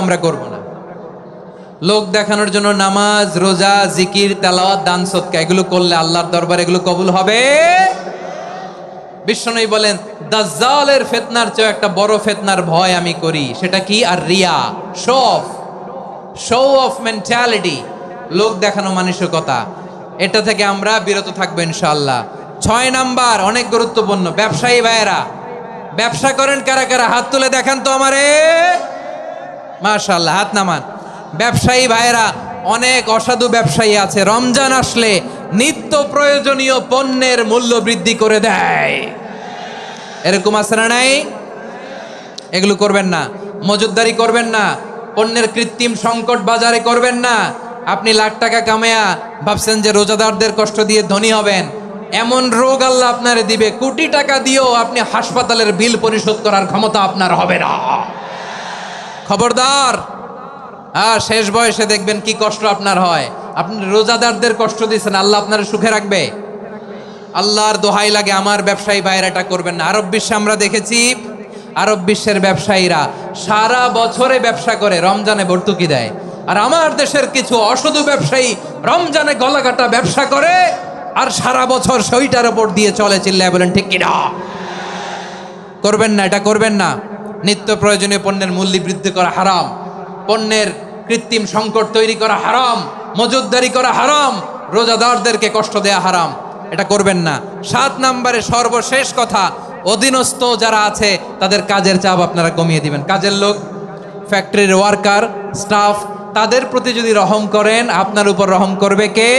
আমরা করব না। লোক দেখানোর জন্য নামাজ, রোজা, জিকির, তেলাওয়াত, দান, সদকা এগুলো করলে আল্লাহর দরবারে এগুলো কবুল হবে। বিশ্বনবী বলেন, দাজ্জালের ফিতনার চেয়ে একটা বড় ফিতনার ভয় আমি করি, সেটা কি? আর রিয়া, শো অফ মেন্টালিটি, লোক দেখানো মানসিকতা। এটা থেকে আমরা বিরত থাকবো ইনশাআল্লাহ। 6 নাম্বার অনেক গুরুত্বপূর্ণ, ব্যবসায়ী ভাইয়েরা, ব্যবসা করেন কারা কারা? হাত তুলে দেখান তো আমারে। মাশাআল্লাহ, হাত নামান। ব্যবসায়ী ভাইয়েরা, অনেক অসাধু ব্যবসায়ী আছে, রমজান আসলে নিত্য প্রয়োজনীয় পণ্যের মূল্য বৃদ্ধি করে দেয়। এরকম আছে না নাই? এগুলো করবেন না। মজুদদারি করবেন না। পণ্যের কৃত্রিম সংকট বাজারে করবেন না। আপনি লাখ টাকা কামায়া ভাবছেন যে রোজাদারদের কষ্ট দিয়ে ধনী হবেন, এমন রোগ আল্লাহ আপনারে দিবে, কোটি টাকা দিয়েও আপনি হাসপাতালের বিল পরিশোধ করার ক্ষমতা আপনার হবে না। খবরদার। শেষ বয়সে দেখবেন কি কষ্ট আপনার হয়। আপনি রোজাদারদের কষ্ট দিচ্ছেন, আল্লাহ আপনার সুখে রাখবে? আল্লাহর দোহাই লাগে, আমার ব্যবসায়ী ভাইয়েরা এটা করবেন না। আরব বিশ্বে আমরা দেখেছি, আরব বিশ্বের ব্যবসায়ীরা সারা বছরে ব্যবসা করে, রমজানে ভর্তুকি দেয়। আর আমার দেশের কিছু অসাধু ব্যবসায়ী রমজানে গলাকাটা ব্যবসা করে আর সারা বছর সেইটার উপর দিয়ে চলে। চিল্লায় বলেন ঠিক কিনা? করবেন না, এটা করবেন না। নিত্য প্রয়োজনীয় পণ্যের মূল্য বৃদ্ধি করা হারাম, পণ্যের কৃত্রিম সংকট তৈরি করা হারাম, মজুদদারি করা হারাম, রোজাদারদেরকে কষ্ট দেয়া হারাম, এটা করবেন না। 7 নম্বরে সর্বশেষ কথা, অধীনস্থ যারা আছে তাদের কাজের চাপ আপনারা কমিয়ে দিবেন। কাজের লোক, ফ্যাক্টরির ওয়ার্কার, স্টাফ, তাদের প্রতি যদি রহম করেন, আপনার উপর রহম করবে কে?